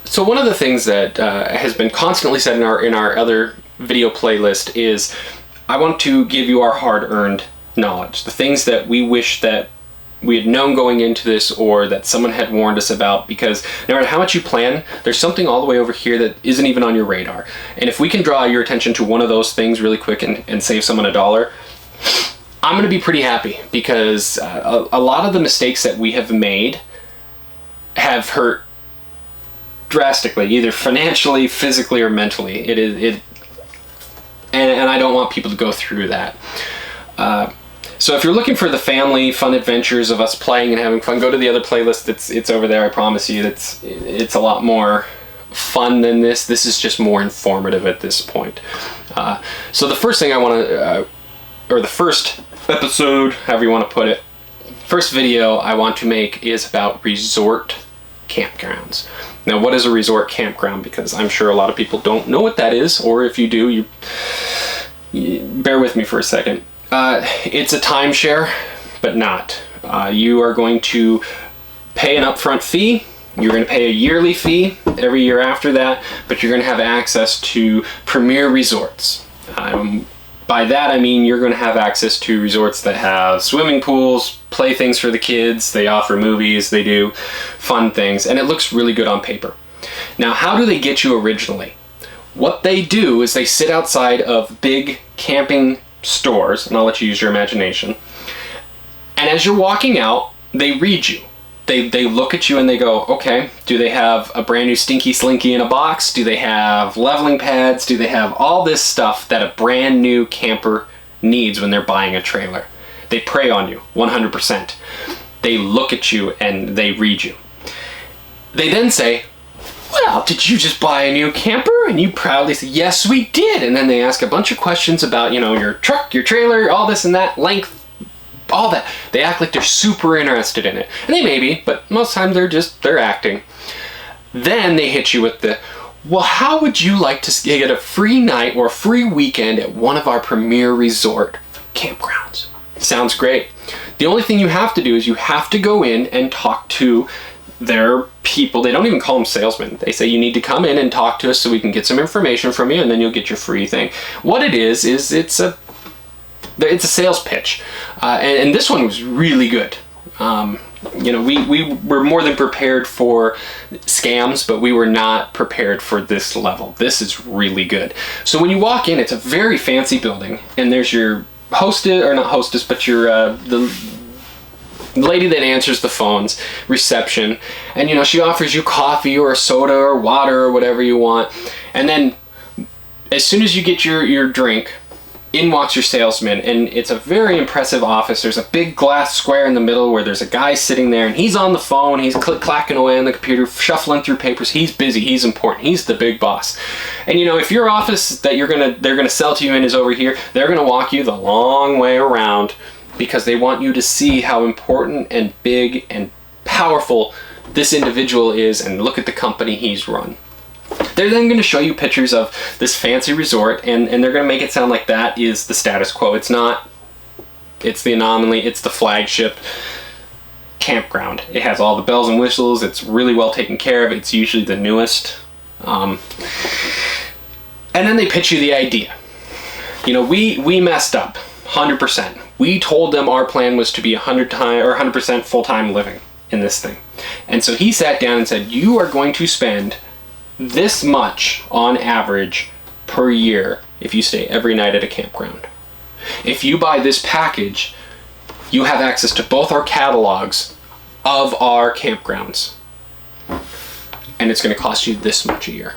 So one of the things that has been constantly said in our other video playlist is, I want to give you our hard-earned knowledge, the things that we wish that we had known going into this, or that someone had warned us about, because no matter how much you plan, there's something all the way over here that isn't even on your radar. And if we can draw your attention to one of those things really quick and save someone $1, I'm going to be pretty happy, because a lot of the mistakes that we have made have hurt drastically, either financially, physically, or mentally. And I don't want people to go through that. So if you're looking for the family fun adventures of us playing and having fun, go to the other playlist. It's over there. I promise you, it's a lot more fun than this. This is just more informative at this point. So the first thing I want to, or the first episode, however you want to put it, first video I want to make is about resort campgrounds. Now, what is a resort campground? Because I'm sure a lot of people don't know what that is, or if you do, you bear with me for a second. It's a timeshare, but not. You are going to pay an upfront fee. You're going to pay a yearly fee every year after that, but you're going to have access to premier resorts. By that I mean you're going to have access to resorts that have swimming pools, playthings for the kids, they offer movies, they do fun things, and it looks really good on paper. Now, how do they get you originally? What they do is they sit outside of big camping stores, and I'll let you use your imagination, and as you're walking out, they read you. They look at you and they go, okay, do they have a brand new Stinky Slinky in a box? Do they have leveling pads? Do they have all this stuff that a brand new camper needs when they're buying a trailer? They prey on you 100%. They look at you and they read you. They then say, well, did you just buy a new camper? And you proudly say, yes, we did. And then they ask a bunch of questions about, your truck, your trailer, all this and that, length, all that. They act like they're super interested in it. And they may be, but most times they're acting. Then they hit you with the, well, how would you like to get a free night or a free weekend at one of our premier resort campgrounds? Sounds great. The only thing you have to do is you have to go in and talk to their people. They don't even call them salesmen. They say you need to come in and talk to us so we can get some information from you, and then you'll get your free thing. What it is it's a sales pitch, and this one was really good. We were more than prepared for scams, but we were not prepared for this level. This is really good. So when you walk in, it's a very fancy building, and there's your hostess, or not hostess, but your the lady that answers the phones, reception, and she offers you coffee or a soda or water or whatever you want. And then as soon as you get your drink, in walks your salesman, and it's a very impressive office. There's a big glass square in the middle where there's a guy sitting there, and he's on the phone, he's clacking away on the computer, shuffling through papers. He's busy, he's important, he's the big boss. And if your office that they're gonna sell to you in is over here, they're gonna walk you the long way around, because they want you to see how important and big and powerful this individual is, and look at the company he's run. They're then going to show you pictures of this fancy resort, and they're going to make it sound like that is the status quo. It's not. It's the anomaly. It's the flagship campground. It has all the bells and whistles. It's really well taken care of. It's usually the newest. And then they pitch you the idea. We messed up 100%. We told them our plan was to be 100% full-time living in this thing. And so he sat down and said, you are going to spend this much on average per year if you stay every night at a campground. If you buy this package, you have access to both our catalogs of our campgrounds. And it's going to cost you this much a year.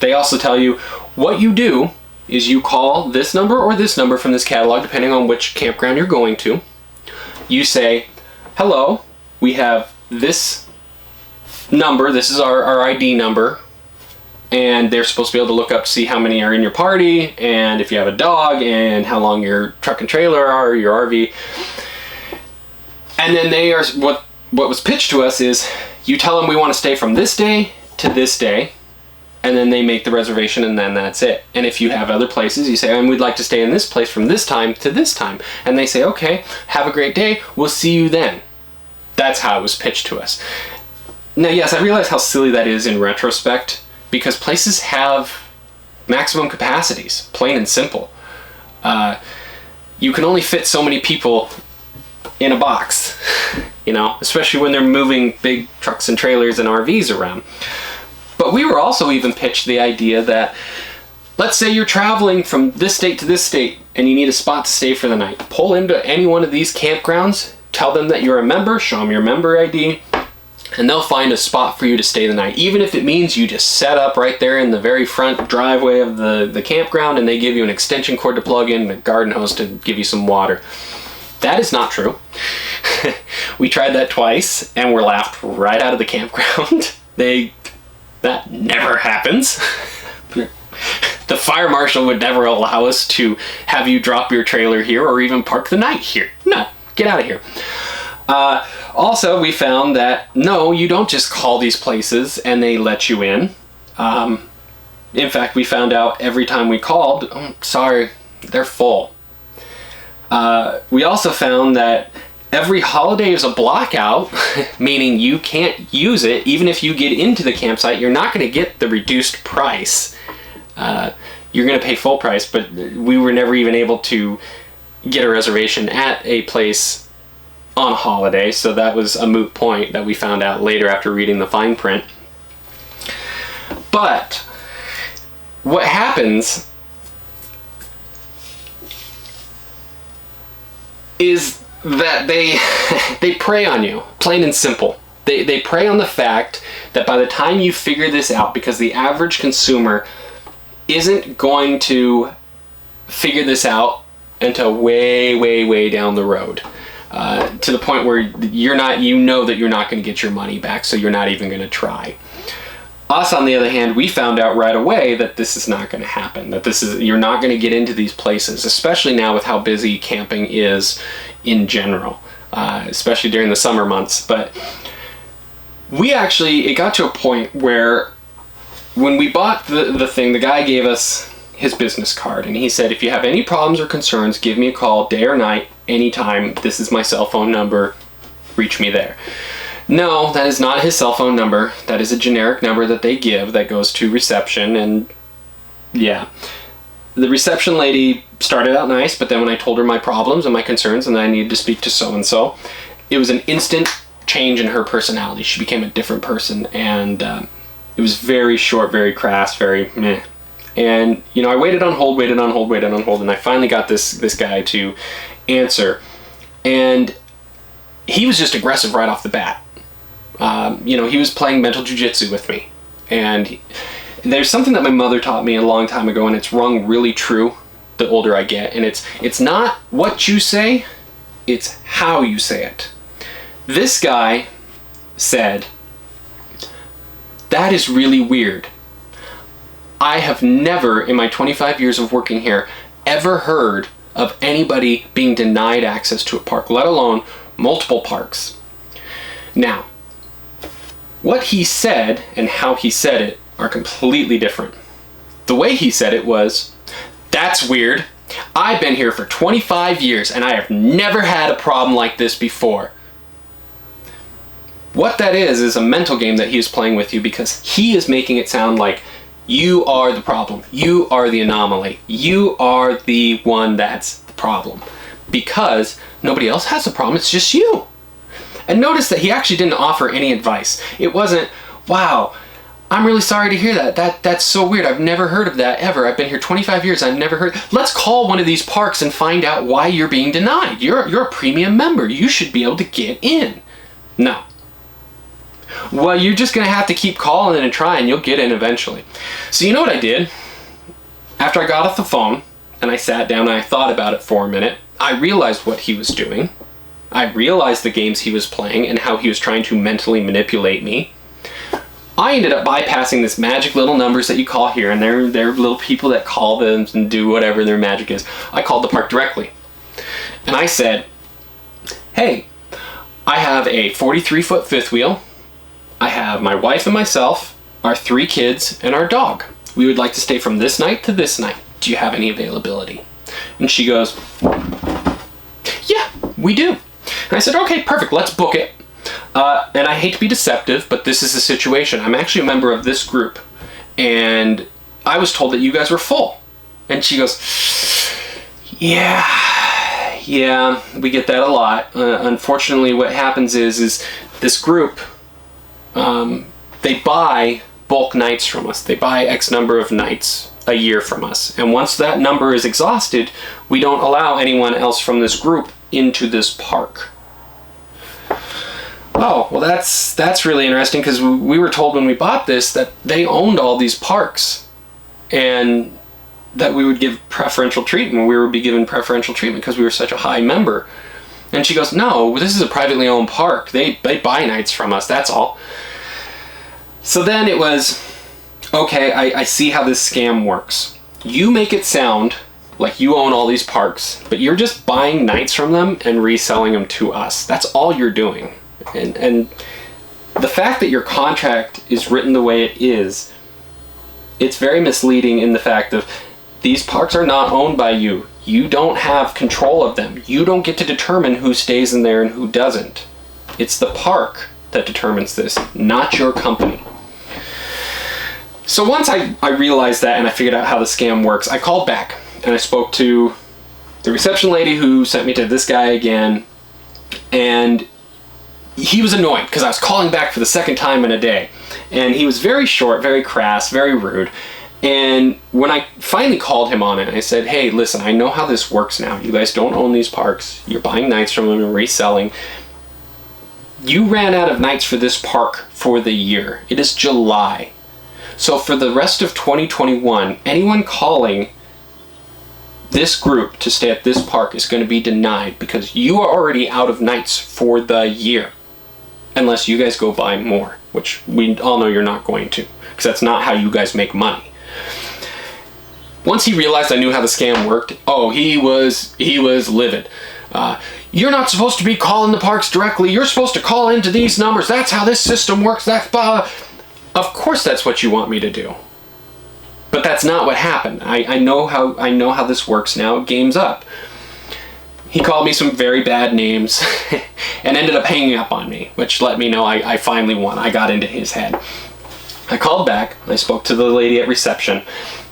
They also tell you what you do is you call this number or this number from this catalog, depending on which campground you're going to. You say, hello, we have this number, this is our ID number, and they're supposed to be able to look up to see how many are in your party, and if you have a dog, and how long your truck and trailer are, your RV. And then what was pitched to us is, you tell them we want to stay from this day to this day, and then they make the reservation, and then that's it. And if you have other places, you say, we'd like to stay in this place from this time to this time. And they say, okay, have a great day. We'll see you then. That's how it was pitched to us. Now, yes, I realize how silly that is in retrospect, because places have maximum capacities, plain and simple. You can only fit so many people in a box, especially when they're moving big trucks and trailers and RVs around. But we were also even pitched the idea that, let's say you're traveling from this state to this state and you need a spot to stay for the night. Pull into any one of these campgrounds, tell them that you're a member, show them your member ID, and they'll find a spot for you to stay the night. Even if it means you just set up right there in the very front driveway of the campground and they give you an extension cord to plug in and a garden hose to give you some water. That is not true. We tried that twice and were laughed right out of the campground. That never happens. The fire marshal would never allow us to have you drop your trailer here or even park the night here. No, get out of here. Also, we found that, no, you don't just call these places and they let you in. In fact, we found out every time we called, sorry, they're full. We also found that every holiday is a blockout, meaning you can't use it. Even if you get into the campsite, you're not going to get the reduced price. You're going to pay full price, but we were never even able to get a reservation at a place on a holiday, so that was a moot point that we found out later after reading the fine print. But what happens is that they prey on you, plain and simple. They prey on the fact that by the time you figure this out, because the average consumer isn't going to figure this out until way, way, way down the road, to the point where that you're not going to get your money back, so you're not even going to try. Us, on the other hand, we found out right away that this is not going to happen, you're not going to get into these places, especially now with how busy camping is in general, especially during the summer months. But it got to a point where when we bought the thing, the guy gave us his business card and he said, if you have any problems or concerns, give me a call day or night, anytime. This is my cell phone number. Reach me there. No, that is not his cell phone number. That is a generic number that they give that goes to reception. And yeah, the reception lady started out nice, but then when I told her my problems and my concerns and that I needed to speak to so-and-so, it was an instant change in her personality. She became a different person, and it was very short, very crass, very meh. And, I waited on hold, and I finally got this guy to answer. And he was just aggressive right off the bat. He was playing mental jujitsu with me. And there's something that my mother taught me a long time ago, and it's rung really true the older I get. And it's not what you say, it's how you say it. This guy said, "That is really weird. I have never, in my 25 years of working here, ever heard of anybody being denied access to a park, let alone multiple parks." Now, what he said and how he said it are completely different. The way he said it was, "That's weird. I've been here for 25 years and I have never had a problem like this before." What that is a mental game that he is playing with you, because he is making it sound like you are the problem. You are the anomaly. You are the one that's the problem. Because nobody else has a problem, it's just you. And notice that he actually didn't offer any advice. It wasn't, "Wow, I'm really sorry to hear that. That's so weird. I've never heard of that ever. I've been here 25 years. I've never heard. Let's call one of these parks and find out why you're being denied. You're a premium member. You should be able to get in." No. Well, you're just going to have to keep calling and trying. You'll get in eventually. So you know what I did? After I got off the phone and I sat down and I thought about it for a minute, I realized what he was doing. I realized the games he was playing and how he was trying to mentally manipulate me. I ended up bypassing this magic little numbers that you call here, and they're little people that call them and do whatever their magic is. I called the park directly. And I said, "Hey, I have a 43-foot fifth wheel. I have my wife and myself, our 3 kids, and our dog. We would like to stay from this night to this night. Do you have any availability? And she goes, yeah, we do. And I said, okay, perfect, let's book it. And I hate to be deceptive, but this is the situation. I'm actually a member of this group, and I was told that you guys were full. And she goes, yeah, we get that a lot. Unfortunately, what happens is this group, they buy bulk nights from us. They buy X number of nights a year from us. And once that number is exhausted, we don't allow anyone else from this group into this park. Oh, well that's really interesting, because we were told when we bought this that they owned all these parks and that we would give preferential treatment. We would be given preferential treatment because we were such a high member. And she goes, no, this is a privately owned park. They buy nights from us, that's all. So then it was, okay, I see how this scam works. You make it sound like you own all these parks, but you're just buying nights from them and reselling them to us. That's all you're doing. And the fact that your contract is written the way it is, it's very misleading in the fact of these parks are not owned by you. You don't have control of them. You don't get to determine who stays in there and who doesn't. It's the park that determines this, not your company. So once I realized that and I figured out how the scam works, I called back and I spoke to the reception lady who sent me to this guy again, and he was annoyed because I was calling back for the second time in a day, and he was very short, very crass, very rude. And when I finally called him on it, I said, hey, listen, I know how this works now. You guys don't own these parks. You're buying nights from them and reselling. You ran out of nights for this park for the year. It is July. So for the rest of 2021, anyone calling this group to stay at this park is going to be denied because you are already out of nights for the year. Unless you guys go buy more, which we all know you're not going to, because that's not how you guys make money. Once he realized I knew how the scam worked, he was livid. You're not supposed to be calling the parks directly. You're supposed to call into these numbers. That's how this system works. That's blah. Of course that's what you want me to do. But that's not what happened. I know how this works now. Game's up. He called me some very bad names and ended up hanging up on me, which let me know I finally won. I got into his head. I called back. I spoke to the lady at reception,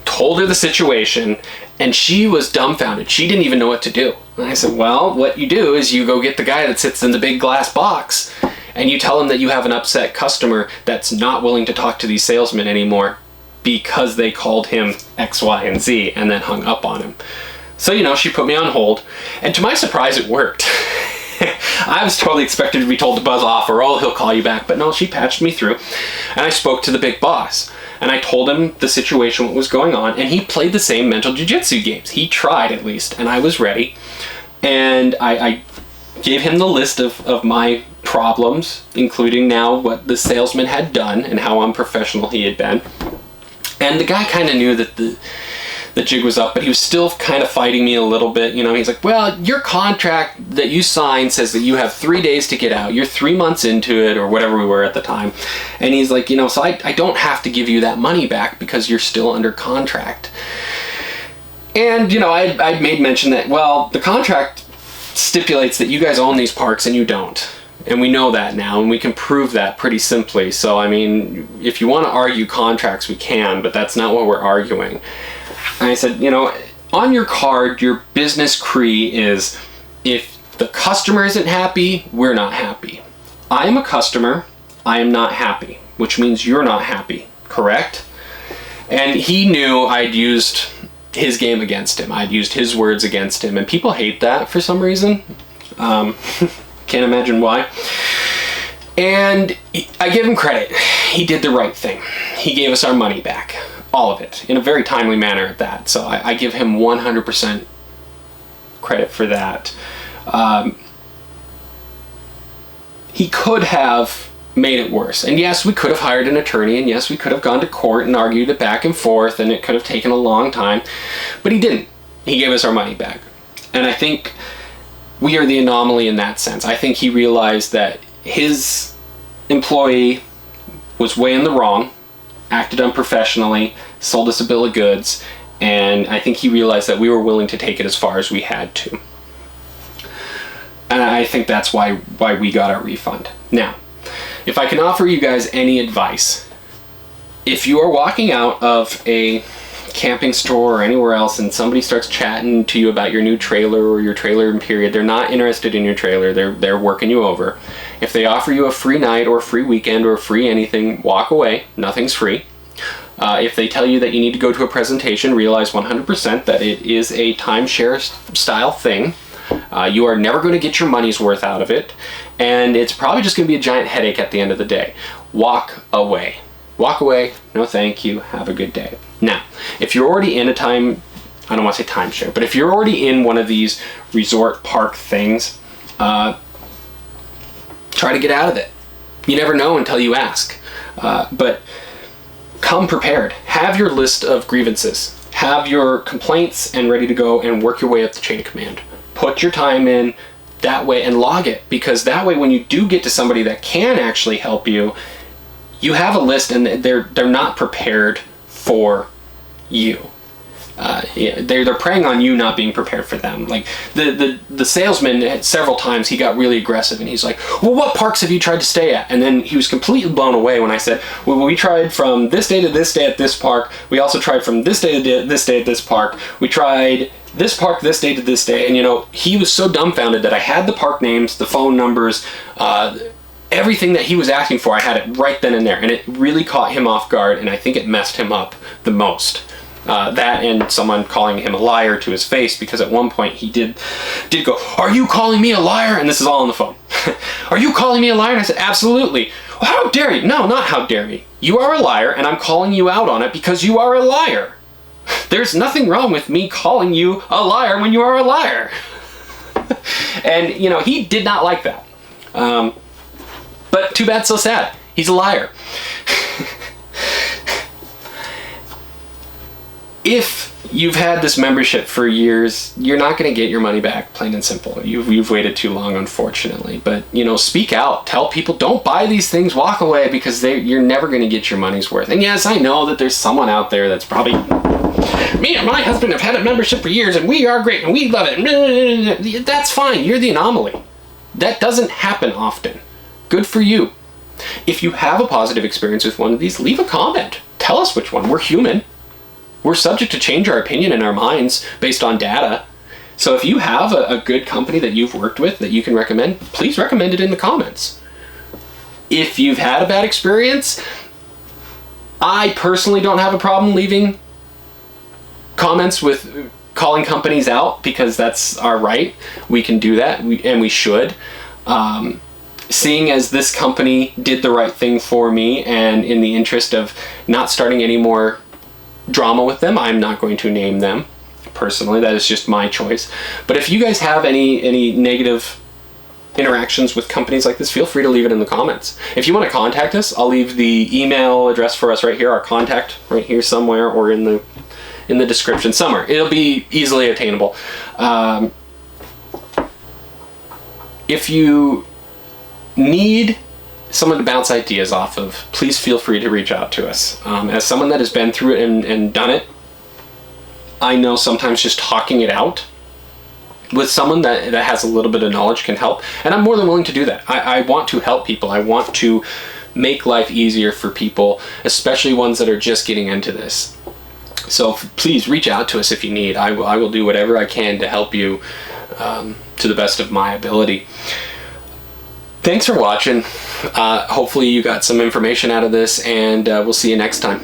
told her the situation, and she was dumbfounded. She didn't even know what to do. And I said, well, what you do is you go get the guy that sits in the big glass box and you tell him that you have an upset customer that's not willing to talk to these salesmen anymore because they called him X, Y, and Z and then hung up on him. So, she put me on hold, and to my surprise, it worked. I was totally expected to be told to buzz off or, he'll call you back, but no, she patched me through, and I spoke to the big boss, and I told him the situation, what was going on, and he played the same mental jiu-jitsu games. He tried, at least, and I was ready, and I gave him the list of my problems, including now what the salesman had done and how unprofessional he had been, and the guy kind of knew that the jig was up, but he was still kind of fighting me a little bit. He's like, well, your contract that you signed says that you have 3 days to get out. You're 3 months into it, or whatever we were at the time. And he's like, so I don't have to give you that money back because you're still under contract. And, I'd made mention that, well, the contract stipulates that you guys own these parks and you don't. And we know that now, and we can prove that pretty simply. So, if you want to argue contracts, we can, but that's not what we're arguing. And I said, on your card, your business CRE is, if the customer isn't happy, we're not happy. I am a customer, I am not happy, which means you're not happy, correct? And he knew I'd used his game against him. I'd used his words against him, and people hate that for some reason. Can't imagine why. And I give him credit. He did the right thing. He gave us our money back. All of it. In a very timely manner at that. So I give him 100% credit for that. He could have made it worse. And yes, we could have hired an attorney, and yes, we could have gone to court and argued it back and forth, and it could have taken a long time. But he didn't. He gave us our money back. And I think we are the anomaly in that sense. I think he realized that his employee was way in the wrong, acted unprofessionally, sold us a bill of goods, and I think he realized that we were willing to take it as far as we had to. And I think that's why we got our refund. Now, if I can offer you guys any advice, if you are walking out of a camping store or anywhere else and somebody starts chatting to you about your new trailer or your trailer period, they're not interested in your trailer, they're working you over. If they offer you a free night or a free weekend or a free anything, walk away. Nothing's free. If they tell you that you need to go to a presentation, realize 100% that it is a timeshare style thing. You are never going to get your money's worth out of it, and it's probably just going to be a giant headache at the end of the day. Walk away. Walk away. No thank you. Have a good day. Now, if you're already in I don't want to say timeshare, but if you're already in one of these resort park things, try to get out of it. You never know until you ask. But come prepared. Have your list of grievances. Have your complaints and ready to go and work your way up the chain of command. Put your time in that way and log it, because that way when you do get to somebody that can actually help you, you have a list and they're not prepared for you. They're preying on you not being prepared for them. Like the salesman, several times he got really aggressive and he's like, well, what parks have you tried to stay at? And then he was completely blown away when I said, well, we tried from this day to this day at this park. We also tried from this day to this day at this park. We tried this park this day to this day. And he was so dumbfounded that I had the park names, the phone numbers, everything that he was asking for. I had it right then and there, and it really caught him off guard, and I think it messed him up the most. That and someone calling him a liar to his face, because at one point he did go, "Are you calling me a liar?" And this is all on the phone. "Are you calling me a liar?" And I said, "Absolutely." "Well, how dare you?" "No, not how dare me. You are a liar, and I'm calling you out on it because you are a liar. There's nothing wrong with me calling you a liar when you are a liar." And, he did not like that. But too bad, so sad. He's a liar. If you've had this membership for years, you're not going to get your money back, plain and simple. You've waited too long, unfortunately. But, speak out. Tell people, don't buy these things, walk away, because you're never going to get your money's worth. And yes, I know that there's someone out there that's probably, "Me and my husband have had a membership for years, and we are great, and we love it." That's fine. You're the anomaly. That doesn't happen often. Good for you. If you have a positive experience with one of these, leave a comment. Tell us which one. We're human. We're subject to change our opinion in our minds based on data. So if you have a good company that you've worked with that you can recommend, please recommend it in the comments. If you've had a bad experience, I personally don't have a problem leaving comments with calling companies out, because that's our right. We can do that, and we should. Seeing as this company did the right thing for me, and in the interest of not starting any more drama with them, I'm not going to name them personally. That is just my choice. But if you guys have any negative interactions with companies like this, feel free to leave it in the comments. If you want to contact us, I'll leave the email address for us right here, our contact right here somewhere, or in the description somewhere. It'll be easily attainable. If you need someone to bounce ideas off of, please feel free to reach out to us. As someone that has been through it and done it, I know sometimes just talking it out with someone that has a little bit of knowledge can help, and I'm more than willing to do that. I want to help people. I want to make life easier for people, especially ones that are just getting into this. So please reach out to us if you need. I will do whatever I can to help you to the best of my ability. Thanks for watching. Hopefully you got some information out of this, and we'll see you next time.